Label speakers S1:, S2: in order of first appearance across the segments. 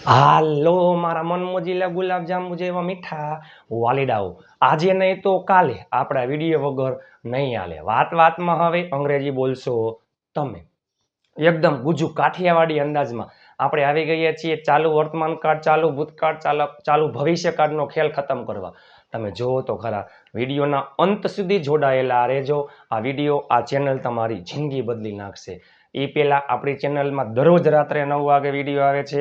S1: હાલો મારા મન મોજીલા ગુલાબજાંબુ જેવા મીઠા વાલીડાઓ, આજે નહીં તો કાલે આપણા વિડીયો વગર નહીં હાલે. વાત વાતમાં હવે અંગ્રેજી બોલશો તમે. એકદમ ગુજુ કાઠિયાવાડી અંદાજમાં આપણે આવી ગયા છીએ ચાલુ વર્તમાન કાળ, ચાલુ ભૂતકાળ, ચાલુ ભવિષ્યકાળનો ખેલ ખતમ કરવા. તમે જુઓ તો ખરા, વિડીયોના અંત સુધી જોડાયેલા રહેજો. આ વિડીયો, આ ચેનલ તમારી જિંદગી બદલી નાખશે. એ પહેલાં આપણી ચેનલમાં દરરોજ રાત્રે 9 વાગે વિડીયો આવે છે.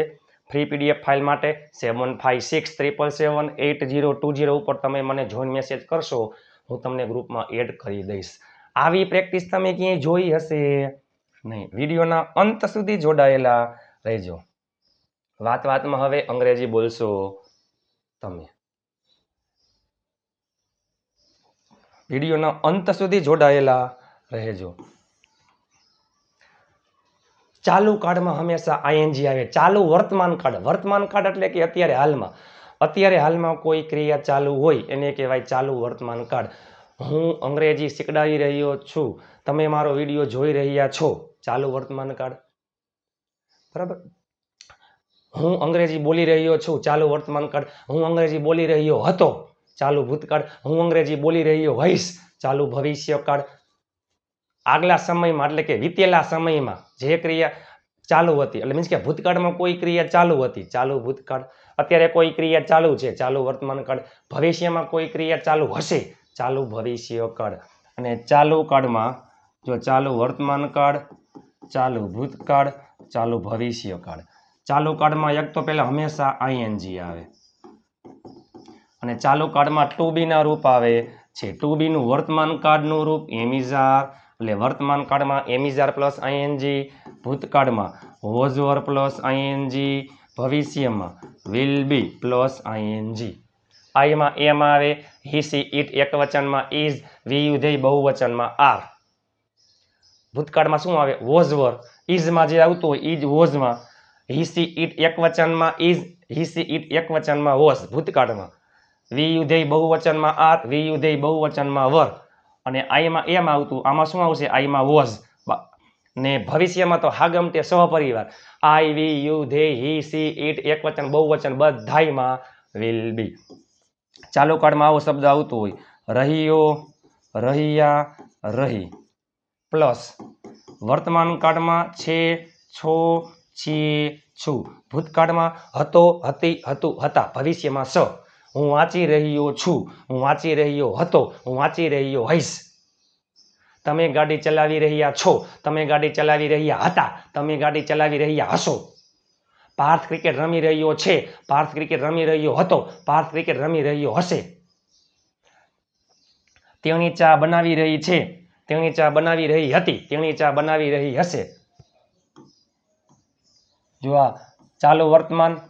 S1: ફ્રી પીડીએફ ફાઇલ માટે 7567778020 ઉપર તમે મને જોઈન મેસેજ કરશો, હું તમને ગ્રુપમાં એડ કરી દઈશ. આવી પ્રેક્ટિસ તમે ક્યાંય જોઈ હશે નહીં. વિડીયોના અંત સુધી જોડાયેલા રહેજો. વાત વાતમાં હવે અંગ્રેજી બોલશો તમે. વિડીયોના અંત સુધી જોડાયેલા રહેજો. ચાલુ કાળમાં હંમેશા આઈએનજી આવે. ચાલુ વર્તમાન કાળ, વર્તમાન કાળ એટલે કે અત્યારે હાલમાં કોઈ ક્રિયા ચાલુ હોય એને કહેવાય ચાલુ વર્તમાન કાળ. હું અંગ્રેજી શીખડાવી રહ્યો છું, તમે મારો વિડીયો જોઈ રહ્યા છો, ચાલુ વર્તમાન કાળ. બરાબર. હું અંગ્રેજી બોલી રહ્યો છું, ચાલુ વર્તમાન કાળ. હું અંગ્રેજી બોલી રહ્યો હતો, ચાલુ ભૂતકાળ. હું અંગ્રેજી બોલી રહ્યો હોઈશ, ચાલુ ભવિષ્યકાળ. આગલા સમયમાં એટલે કે વીતેલા સમયમાં જે ક્રિયા ચાલુ હતી, એટલે મીન્સ કે ભૂતકાળમાં કોઈ ક્રિયા ચાલુ હતી, ચાલુ ભૂતકાળ. અત્યારે કોઈ ક્રિયા ચાલુ છે, ચાલુ વર્તમાન કાળ. ભવિષ્યમાં કોઈ ક્રિયા ચાલુ હશે, ચાલુ ભવિષ્યકાળ. અને ચાલુ કાળમાં જો ચાલુ વર્તમાન કાળ, ચાલુ ભૂતકાળ, ચાલુ ભવિષ્યકાળ. ચાલુ કાળમાં એક તો પહેલા હંમેશા આઈએનજી આવે. અને ચાલુ કાળમાં ટુ બી ના રૂપ આવે છે. ટુ બી નું વર્તમાન કાળનું રૂપ એમિઝાર, એટલે વર્તમાન કાળમાં એમિઝાર પ્લસ આઈએનજી, ભૂતકાળમાં વોઝ વર પ્લસ આઈએનજી, ભવિષ્યમાં વિલ બી પ્લસ આઈએનજી. આઈમાં એમ આવે, હી સી ઇટ એકવચનમાં ઇઝ, વી યુધેય બહુવચનમાં આર. ભૂતકાળમાં શું આવે? Was were. ઇઝમાં જે આવતું હોય ઇઝ વોઝમાં, હી સી ઇટ એકવચનમાં ઇઝ, હી સી ઇટ એકવચનમાં વોઝ ભૂતકાળમાં. વી યુધેય બહુવચનમાં આર, વી યુધેય બહુવચનમાં વર. અને આઈમાં એમ આવતું, આમાં શું આવશે? આઈમાં વોઝ. ને ભવિષ્યમાં તો હાગમટે સહપરિવાર, I, we, you, they, he, she, it, એકવચન બહુવચન બધાયમાં વિલ બી. ચાલુ કાળમાં આવો શબ્દ આવતો હોય, રહ્યો, રહ્યા, રહી. પ્લસ વર્તમાન કાળમાં છે, છો, છીએ, છું. ભૂતકાળમાં હતો, હતી, હતું, હતા. ભવિષ્યમાં સ. હું વાંચી રહ્યો છું, હું વાંચી રહ્યો હતો, હું વાંચી રહ્યો હોઈશ. તમે ગાડી ચલાવી રહ્યા છો, તમે ગાડી ચલાવી રહ્યા હતા, તમે ગાડી ચલાવી રહ્યા હશો. પાર્થ ક્રિકેટ રમી રહ્યો છે, પાર્થ ક્રિકેટ રમી રહ્યો હતો, પાર્થ ક્રિકેટ રમી રહ્યો હશે. તેણી ચા બનાવી રહી છે, તેણી ચા બનાવી રહી હતી, તેણી ચા બનાવી રહી હશે. જો આ ચાલુ વર્તમાન,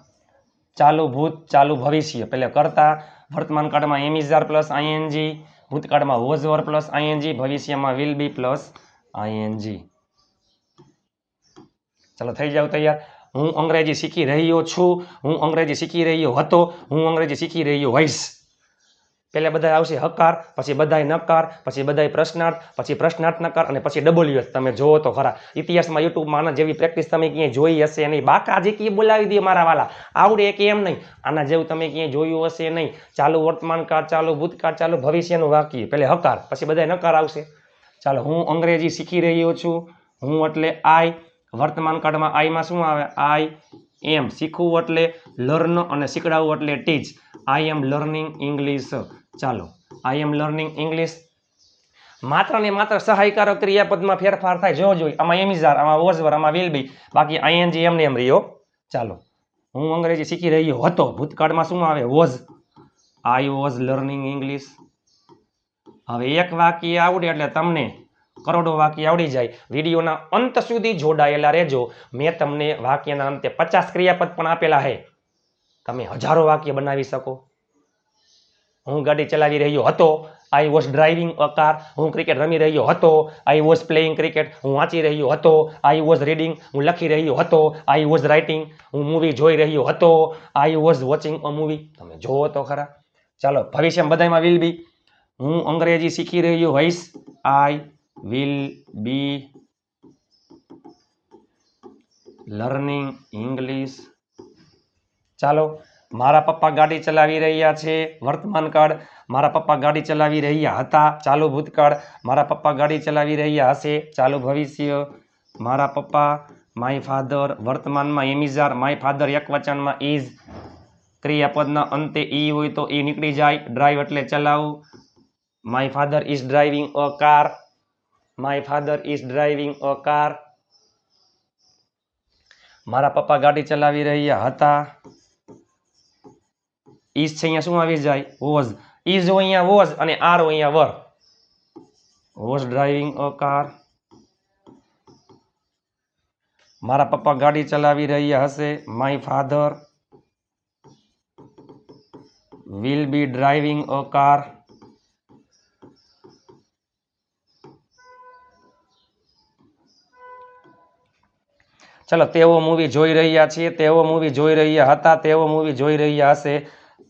S1: ચાલુ ભૂત, ચાલુ ભવિષ્ય. પેલા કરતા વર્તમાન કાળમાં એમિઝાર પ્લસ આઈએનજી, ભૂતકાળમાં વોઝ વર પ્લસ આઈએનજી, ભવિષ્યમાં વિલ બી પ્લસ આઈએનજી. ચાલો થઈ જાવ તૈયાર. હું અંગ્રેજી શીખી રહ્યો છું, હું અંગ્રેજી શીખી રહ્યો હતો, હું અંગ્રેજી શીખી રહ્યો હોઈશ. પહેલા બધા આવશે હકાર, પછી બધાય નકાર, પછી બધાય પ્રશ્નાર્થ, પછી પ્રશ્નાર્થ નકાર અને પછી ડબલ્યુએસ. તમે જોવો તો ખરા, ઇતિહાસમાં યુટ્યુબમાં આના જેવી પ્રેક્ટિસ તમે ક્યાંય જોઈ હશે નહીં. બાકા જે કી બોલાવી દે મારા વાલા, આવડે કે એમ નહીં. આના જેવું તમે ક્યાંય જોયું હશે નહીં. ચાલુ વર્તમાન કાળ, ચાલુ ભૂતકાળ, ચાલુ ભવિષ્યનું વાક્ય. પહેલે હકાર, પછી બધાય નકાર આવશે. ચાલો, હું અંગ્રેજી શીખી રહ્યો છું. હું એટલે આઈ. વર્તમાન કાળમાં આઈમાં શું આવે? આઈ એમ. શીખવું એટલે લર્ન અને શીખડાવવું એટલે ટીચ. આઈ એમ લર્નિંગ ઇંગ્લિશ. ચાલો, આઈ એમ લર્નિંગ ઇંગ્લિશ. માત્ર ને માત્ર સહાયકારક ક્રિયાપદમાં ફેરફાર થાય. જોજો, આમાં એમિઝાર, આમાં વોઝ વર, આમાં વિલ બી, બાકી આઈએનજી એમને એમ રહ્યો. ચાલો, હું અંગ્રેજી શીખી રહ્યો હતો. ભૂતકાળમાં શું આવે? Was. I was learning English. હવે એક વાક્ય આવડે એટલે તમને કરોડો વાક્ય આવડી જાય. વિડીયોના અંત સુધી જોડાયેલા રહેજો. મેં તમને વાક્યના અંતે 50 ક્રિયાપદ પણ આપેલા છે. તમે હજારો વાક્ય બનાવી શકો. હું ગાડી ચલાવી રહ્યો હતો, I was driving a car. હું ક્રિકેટ રમી રહ્યો હતો, આઈ વોઝ પ્લેઇંગ ક્રિકેટ. હું વાંચી રહ્યો હતો, આઈ વોઝ રીડિંગ. હું લખી રહ્યો હતો, આઈ વોઝ રાઇટિંગ. હું મૂવી જોઈ રહ્યો હતો, I was watching a movie. તમે જોવો તો ખરા. ચાલો, ભવિષ્યમાં બધામાં વિલ બી. હું અંગ્રેજી શીખી રહ્યો હોઈશ, I will be learning English. ચાલો, મારા પપ્પા ગાડી ચલાવી રહ્યા છે વર્તમાન કાળ, મારા પપ્પા ગાડી ચલાવી રહ્યા હતા ચાલુ ભૂતકાળ, મારા પપ્પા ગાડી ચલાવી રહ્યા હશે ચાલુ ભવિષ્ય, મારા પપ્પા માય ફાધર વર્તમાનમાં એમિઝાર, માય ફાધર એક વચનમાં ઇઝ, ક્રિયાપદના અંતે ઈ હોય તો ઈ નીકળી જાય, ડ્રાઈવ એટલે ચલાવવું, my father is driving a car, my father is driving a car, મારા પપ્પા ગાડી ચલાવી રહ્યા હતા, ઇઝ છે અહીંયા શું આવી જાય વોઝ, ઇઝ હોય અહીંયા વોઝ અને આર હોય અહીંયા વર, વોઝ ડ્રાઇવિંગ અ કાર, મારા પપ્પા ગાડી ચલાવી રહ્યા હશે, my father will be driving a car, ચલો તેઓ મૂવી જોઈ રહ્યા છીએ, તેઓ મૂવી જોઈ રહ્યા હતા, તેઓ મૂવી જોઈ રહ્યા હશે,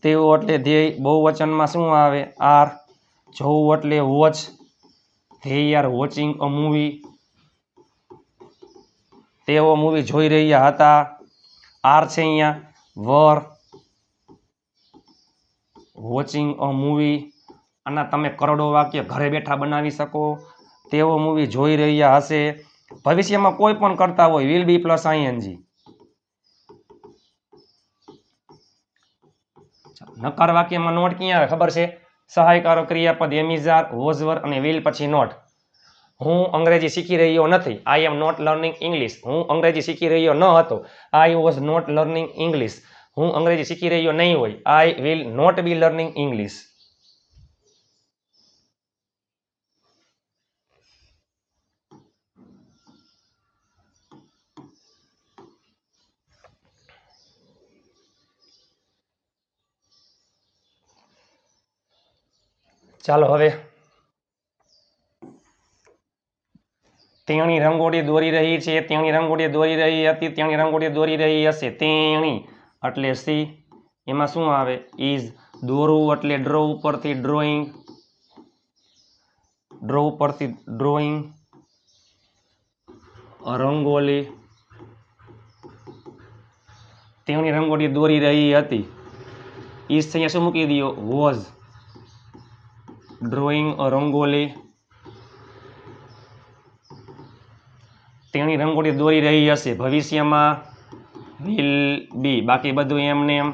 S1: તેઓ એટલે ધ્યેય, બહુવચનમાં શું આવે આર, જોવું એટલે વોચ, ધ્યેય આર વોચિંગ અ મૂવી, તેઓ મૂવી જોઈ રહ્યા હતા, આર છે અહીંયા વર, વોચિંગ અ મૂવી, આના તમે કરોડો વાક્ય ઘરે બેઠા બનાવી શકો, તેઓ મૂવી જોઈ રહ્યા હશે, ભવિષ્યમાં કોઈ પણ કરતા હોય વિલ બી પ્લસ આઈએનજી, નકાર વાક્યમાં નોટ ક્યાં આવે ખબર છે, સહાયકારો ક્રિયાપદ એમિઝાર, વોઝવર અને વિલ પછી નોટ, હું અંગ્રેજી શીખી રહ્યો નથી, I am not learning English, હું અંગ્રેજી શીખી રહ્યો ન હતો, I was not learning English, હું અંગ્રેજી શીખી રહ્યો નહીં હોય, I will not be learning English. ચાલો હવે તેણી રંગોળી દોરી રહી છે, તેણી રંગોળી દોરી રહી હતી, તેણી રંગોળી દોરી રહી હશે, તેણી એટલે સી, એમાં શું આવે ઇઝ, દોરવું એટલે ડ્રો ઉપરથી ડ્રોઈંગ, ડ્રો ઉપરથી ડ્રોઈંગ, રંગોળી, તેણી રંગોળી દોરી રહી હતી, ઇઝ અહીંયા શું મૂકી દો વોઝ ડ્રોઈંગ રંગોળી, તેણી રંગોળી દોરી રહી હશે ભવિષ્યમાં વિલ બી, બાકી બધું એમને એમ,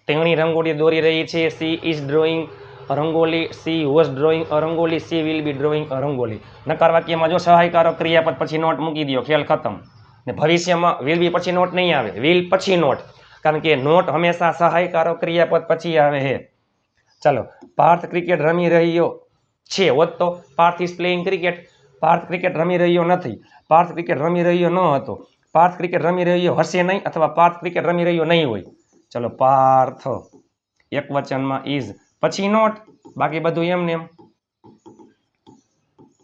S1: તેણી રંગોળી દોરી રહી છે, she is drawing rangoli, she was drawing rangoli, she will be drawing rangoli. નકાર વાક્યમાં જો સહાયકારો ક્રિયાપદ પછી નોટ મૂકી દો, ખેલ ખતમ. ને ભવિષ્યમાં વિલ બી પછી નોટ નહીં આવે, વિલ પછી નોટ, કારણ કે નોટ હંમેશા સહાયકારો ક્રિયાપદ પછી આવે છે. ચાલો, પાર્થ ક્રિકેટ રમી રહ્યો છે, હોત તો Parth is playing cricket, Parth cricket રમી રહ્યો નથી, પાર્થ ક્રિકેટ રમી રહ્યો ન હતો, પાર્થ ક્રિકેટ રમી રહ્યો હશે નહીં અથવા પાર્થ ક્રિકેટ રમી રહ્યો નહીં હોય. ચલો, પાર્થ એક વચનમાં ઇઝ પછી નોટ, બાકી બધું એમને એમ,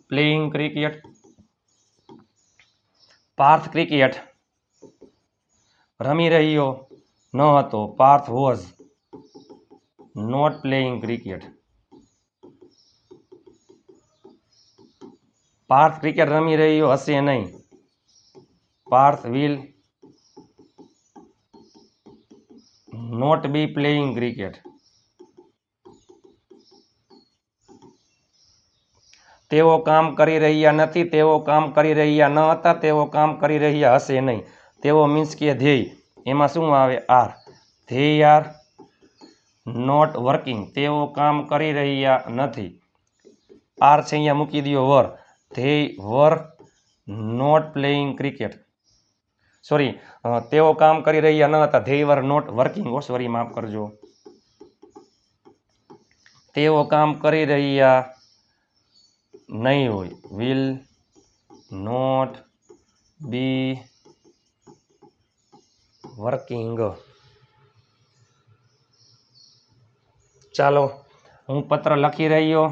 S1: પ્લેઇંગ ક્રિકેટ, પાર્થ ક્રિકેટ રમી રહ્યો ન હતો, Parth was not playing cricket, Parth cricket રમી રહ્યો હશે નહીં, Parth will not be playing cricket, તેઓ કામ કરી રહ્યા નથી, તેઓ કામ કરી રહ્યા ન હતા, તેઓ કામ કરી રહ્યા હશે નહીં, તેઓ મીન્સ કે ધ્યેય, એમાં શું આવે આર, ધ્યેય આર નોટ વર્કિંગ, તેઓ કામ કરી રહ્યા નથી, આર છે અહીંયા મૂકી દો were, they were not playing cricket, sorry તેઓ કામ કરી રહ્યા ન હતા, ધ્યેય વર નોટ વર્કિંગ, સોરી માફ કરજો, તેઓ કામ કરી રહ્યા નહીં હોય, વિલ નોટ બી વર્કિંગ. ચાલો, હું પત્ર લખી રહ્યો,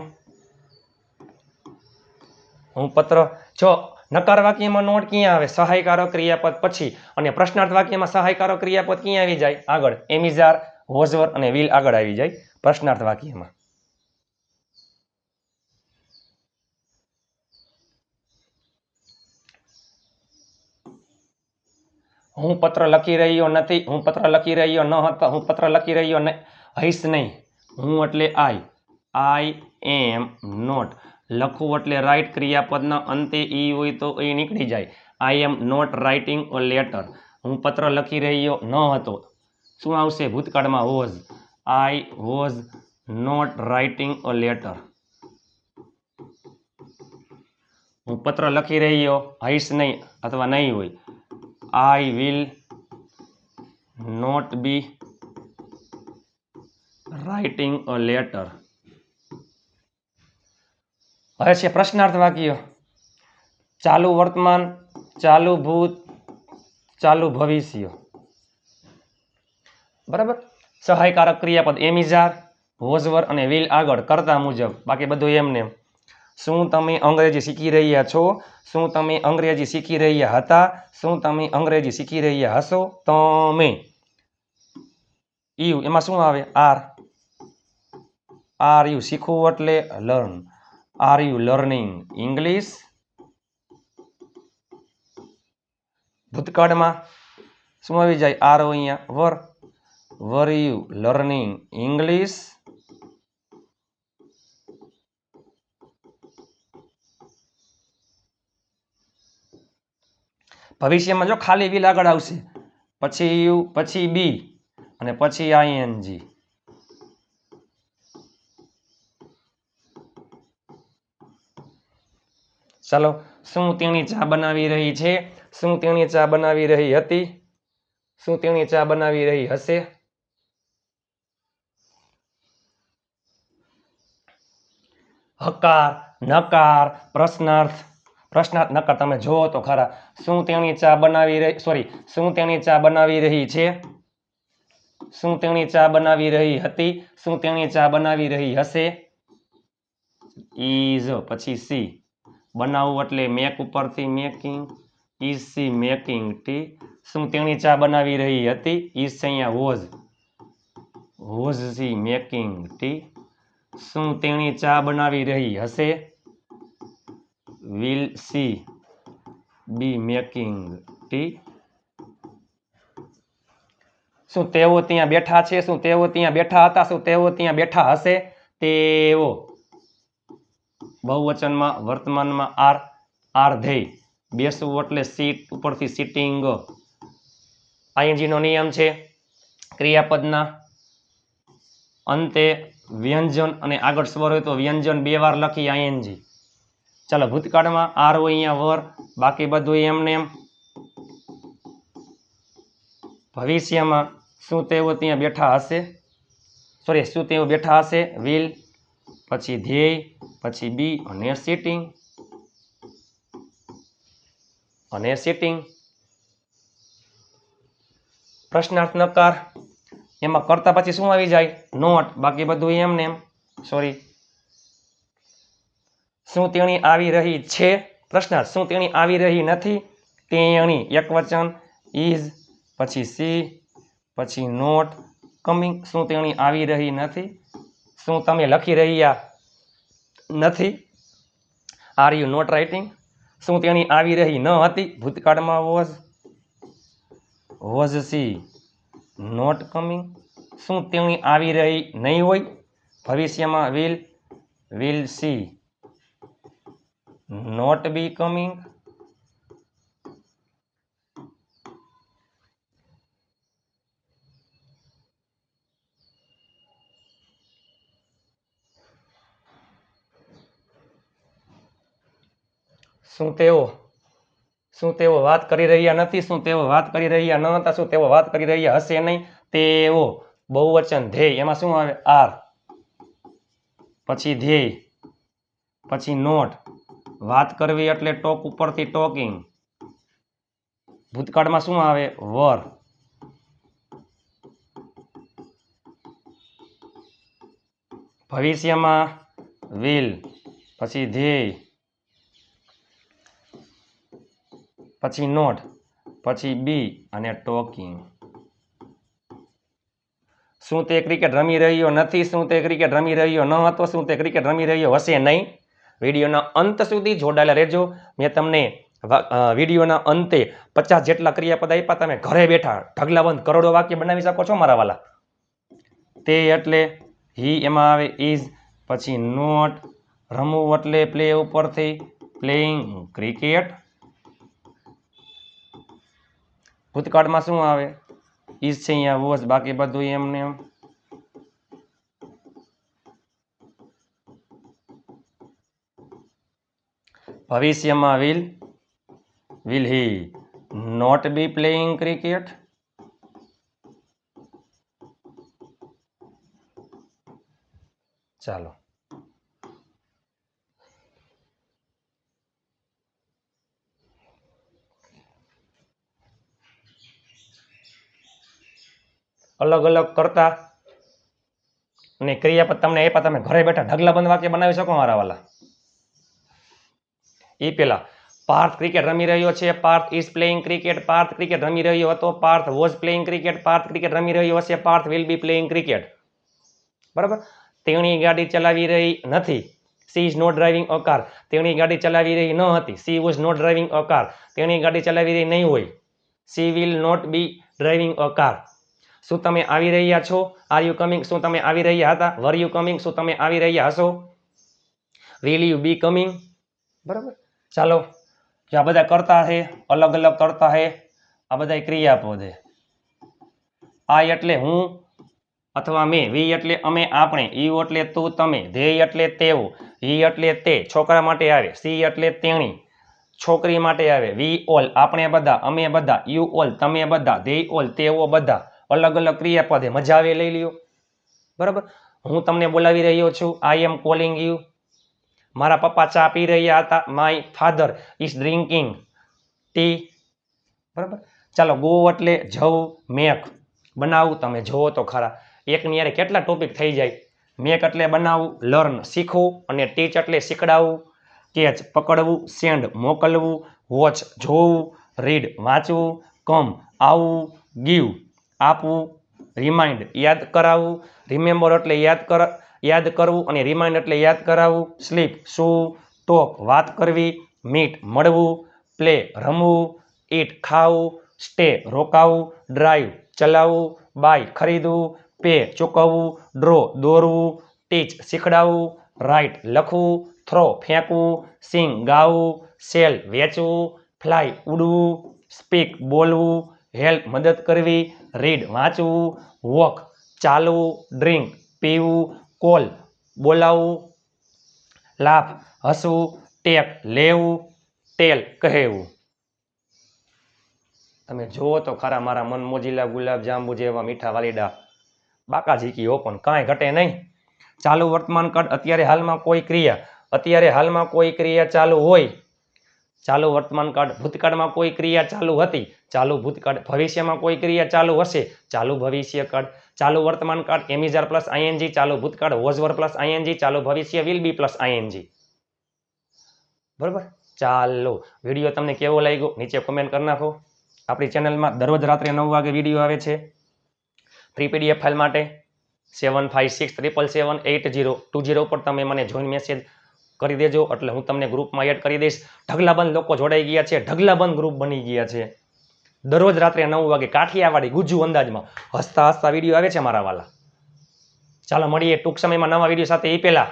S1: હું પત્ર, જો નકાર વાક્યમાં નોટ ક્યાં આવે સહાયકારો ક્રિયાપદ પછી, અને પ્રશ્નાર્થ વાક્યમાં સહાયકારો ક્રિયાપદ ક્યાં આવી જાય આગળ, એમિઝાર, વોઝવર અને વિલ આગળ આવી જાય પ્રશ્નાર્થ વાક્યમાં. હું પત્ર લખી રહ્યો નથી, હું પત્ર લખી રહ્યો ન હતો, હું પત્ર લખી રહ્યો હઈશ નહીં. હું એટલે આઈ એમ નોટ. લખવું એટલે રાઇટ. ક્રિયાપદના અંતે ઈ હોય તો એ નીકળી જાય. I am not writing a letter. હું પત્ર લખી રહ્યો ન હતો. શું આવશે? ભૂતકાળમાં was. I was not writing a letter. હું પત્ર લખી રહ્યો હઈશ નહીં અથવા નહીં હોય. I will not be writing a letter. હવે છે પ્રશ્નાર્થ વાક્ય. ચાલુ વર્તમાન, ચાલુ ભૂત, ચાલુ ભવિષ્ય. બરાબર. સહાયકારક ક્રિયાપદ એમ ઇઝ આર, વોઝ વર અને વિલ આગળ કરતા મુજબ, બાકી બધું એમને. શું તમે અંગ્રેજી શીખી રહ્યા છો? શું તમે અંગ્રેજી શીખી રહ્યા હતા? શું તમે અંગ્રેજી શીખી રહ્યા હશો? તમે. યુ એમાં શું આવે? આર. આર યુ શીખવું એટલે learn. Are you learning English? ભૂતકાળમાં શું આવી જાય? આર અહીંયા were. Were you learning English? ભવિષ્યમાં જો ખાલી વિલ આગળ આવશે, પછી યુ, પછી બી અને પછી આઈએનજી. ચાલો. શું તેણી ચા બનાવી રહી છે? શું તેણી ચા બનાવી રહી હતી? શું તેણી ચા બનાવી રહી હશે? હકાર, નકાર, પ્રશ્નાર્થ. પ્રશ્નાર્થ નકાર તમે જોવો તો ખરા. શું તેણી ચા બનાવી રહી, સોરી, શું તેણી ચા બનાવી રહી છે? શું તેણી ચા બનાવી રહી હતી? શું તેણી ચા બનાવી રહી હશે? ઇઝ પછી સી. બનાવવું એટલે મેક ઉપરથી making. Is she making tea? શું તેણી ચા બનાવી રહી હતી? ઇઝ છે અહીંયા was. Was she making tea? શું તેણી ચા બનાવી રહી હશે? Will she be making tea? શું તેઓ ત્યાં બેઠા છે? શું તેઓ ત્યાં બેઠા હતા? શું તેઓ ત્યાં બેઠા હશે? તેઓ. બહુવચનમાં, વર્તમાનમાં આર. R they. બેસવું એટલે સીટ ઉપરથી સિટિંગ. આઈએનજી નો નિયમ છે ક્રિયાપદના અંતે વ્યંજન અને આગળ સ્વર હોય તો વ્યંજન 2 વાર લખી આઈએનજી. ચાલો. ભૂતકાળમાં આર હોય અહીંયા વર, બાકી બધું એમને એમ. ભવિષ્યમાં શું તેઓ ત્યાં બેઠા હશે? સોરી, શું તેઓ બેઠા હશે? વિલ, પછી ધ્યેય, પછી બી અને સિટિંગ. અને સિટિંગ. પ્રશ્નાર્થ નકાર. એમાં કરતા પછી શું આવી જાય? નોટ, બાકી બધું એમને એમ. સોરી. શું તેણી આવી રહી છે? પ્રશ્નાર્થ. શું તેણી આવી રહી નથી? તેણી એકવચન. ઇઝ, પછી સી, પછી નોટ કમિંગ. શું તેણી આવી રહી નથી? શું તમે લખી રહ્યા નથી? Are you not writing? શું તેણી આવી રહી ન હતી? ભૂતકાળમાં was. Was she not coming? શું તેણી આવી રહી નહીં હોય? ભવિષ્યમાં will. Will she not be coming? શું તેઓ વાત કરી રહ્યા નથી? શું તેઓ વાત કરી રહ્યા ન હતા? શું તેઓ વાત કરી રહ્યા હશે નહીં? તેઓ. બહુવચન ધ્યેય. એમાં શું આવે? આર, પછી ધ્યેય, પછી નોટ. વાત કરવી એટલે ટોક ઉપરથી ટોકિંગ. ભૂતકાળમાં શું આવે? વર. ભવિષ્યમાં વિલ, પછી ધ્યેય, પછી નોટ, પછી બી અને ટોકિંગ. શું તે ક્રિકેટ રમી રહ્યો નથી? શું તે ક્રિકેટ રમી રહ્યો ન હતો? શું તે ક્રિકેટ રમી રહ્યો હશે નહીં? વિડીયોના અંત સુધી જોડાયેલા રહેજો. મેં તમને વિડીયોના અંતે 50 જેટલા ક્રિયાપદ આપ્યા, તમે ઘરે બેઠા ઢગલાબંધ કરોડો વાક્ય બનાવી શકો છો મારા વાલા. તે એટલે હી એમાં આવે ઇઝ, પછી નોટ, રમવું એટલે પ્લે ઉપરથી પ્લેઇંગ ક્રિકેટ, ભૂતકાળમાં શું આવે ઇઝ છે અહીંયા વોઝ, બાકી બધું એમને એમ. ભવિષ્યમાં will he not be playing cricket? ચાલો અલગ અલગ કરતા અને ક્રિયાપદ તમને આપ્યા, તમે ઘરે બેઠા ઢગલાબંધ વાક્ય બનાવી શકો મારા વાલા. એ પેલા પાર્થ ક્રિકેટ રમી રહ્યો છે, Parth is playing cricket, Parth cricket રમી રહ્યો હતો, Parth was playing cricket, Parth cricket રમી રહ્યો હશે, Parth will be playing cricket. બરાબર. તેણી ગાડી ચલાવી રહી નથી, she is not driving a car, તેણી ગાડી ચલાવી રહી ન હતી, she was not driving a car, તેણી ગાડી ચલાવી રહી નહીં હોય, she will not be driving a car. શું તમે આવી રહ્યા છો, આર યુ કમિંગ, શું તમે આવી રહ્યા હતા, વર યુ કમિંગ, શું તમે આવી રહ્યા હશો, વિલ યુ બી કમિંગ. બરાબર. ચાલો જો આ બધા કરતા છે, અલગ અલગ કરતા છે, આ બધા ક્રિયાપદ છે. આઈ એટલે હું અથવા મેં, વી એટલે અમે આપણે, યુ એટલે તું તમે, ધે એટલે તેઓ, હી એટલે તે છોકરા માટે આવે, સી એટલે તેણી છોકરી માટે આવે, વી ઓલ આપણે બધા, અમે બધા, યુ ઓલ તમે બધા, ધે ઓલ તેઓ બધા. અલગ અલગ ક્રિયાપદ મજા આવે લઈ લ્યો. બરાબર. હું તમને બોલાવી રહ્યો છું, આઈ એમ કોલિંગ યુ. મારા પપ્પા ચા પી રહ્યા હતા, my father is drinking T. બરાબર. ચાલો ગો એટલે જવું, મેક બનાવવું, તમે જોવો તો ખરા એકની યારે કેટલા ટોપિક થઈ જાય. મેક એટલે બનાવવું, લર્ન શીખવું, અને ટીચ એટલે શીખડાવવું, કેચ પકડવું, સેન્ડ મોકલવું, વોચ જોવું, રીડ વાંચવું, કમ આવવું, ગીવ આપવું, રિમાઇન્ડ યાદ કરાવવું, રિમેમ્બર એટલે યાદ કરવું, અને રિમાઇન્ડ એટલે યાદ કરાવવું, સ્લીપ સૂવું, ટોક વાત કરવી, મીટ મળવું, પ્લે રમવું, ઈટ ખાવું, સ્ટે રોકાવું, ડ્રાઈવ ચલાવવું, બાય ખરીદવું, પે ચૂકવવું, ડ્રો દોરવું, ટીચ શીખડાવવું, રાઇટ લખવું, થ્રો ફેંકવું, સિંગ ગાવું, સેલ વેચવું, ફ્લાય ઉડવું, સ્પીક બોલવું, હેલ્પ મદદ કરવી, રીડ વાંચવું, વોક ચાલવું, ડ્રિંક પીવું, કોલ બોલાવવું, લાફ હસવું, ટેક લેવું, ટેલ કહેવું. તમે જુઓ તો ખરા મારા મન મોજીલા ગુલાબ જાંબુ જેવા મીઠા વાલીડા બાકા ઝીકી હો, પણ કાંઈ ઘટે નહીં. ચાલુ વર્તમાન કાળ અત્યારે હાલમાં કોઈ ક્રિયા, અત્યારે હાલમાં કોઈ ક્રિયા ચાલુ હોય, ચાલુ વર્તમાન કાળ. ભૂતકાળમાં કોઈ ક્રિયા ચાલુ હતી, ચાલુ ભૂતકાળ. ભવિષ્યમાં કોઈ ક્રિયા ચાલુ હશે, ચાલુ ભવિષ્ય કાળ. ચાલુ વર્તમાન કાળ એમિઝાર પ્લસ આઈએનજી, ચાલુ ભૂતકાળ વોઝવર પ્લસ આઈએનજી, ચાલુ ભવિષ્ય વિલ બી પ્લસ આઈએનજી. બરોબર. ચાલો વિડીયો તમને કેવો લાગ્યો નીચે કોમેન્ટ કરી નાખો. આપણી ચેનલમાં દરરોજ રાત્રે 9 વાગે વિડીયો આવે છે. ફ્રી પીડીએફ ફાઇલ માટે 7567778020 પર તમે મને જોઈન મેસેજ કરી દેજો, એટલે હું તમને ગ્રુપમાં એડ કરી દઈશ. ઢગલાબંધ લોકો જોડાઈ ગયા છે, ઢગલાબંધ ગ્રુપ બની ગયા છે. દરરોજ રાત્રે 9 વાગે કાઠિયાવાડી ગુજ્જુ અંદાજમાં હસતા હસતા વિડીયો આવે છે મારા વાલા. ચાલો મળીએ ટૂંક સમયમાં નવા વિડીયો સાથે. એ પહેલા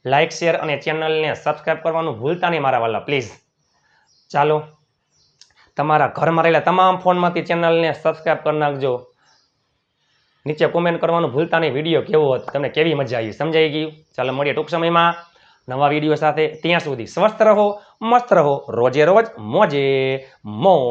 S1: લાઇક શેર અને ચેનલને સબસ્ક્રાઇબ કરવાનું ભૂલતા નહીં મારા વાલા પ્લીઝ. ચાલો તમારા ઘરમાં રહેલા તમામ ફોનમાંથી ચેનલને સબસ્ક્રાઇબ કરી નાખજો. નીચે કોમેન્ટ કરવાનું ભૂલતા નહીં વિડીયો કેવો હતો, તમને કેવી મજા આવી, સમજાઈ ગયું. ચાલો મળીએ ટૂંક સમયમાં નવા વિડીયો સાથે. ત્યાં સુધી સ્વસ્થ રહો, મસ્ત રહો, રોજે રોજ મોજે મોજ.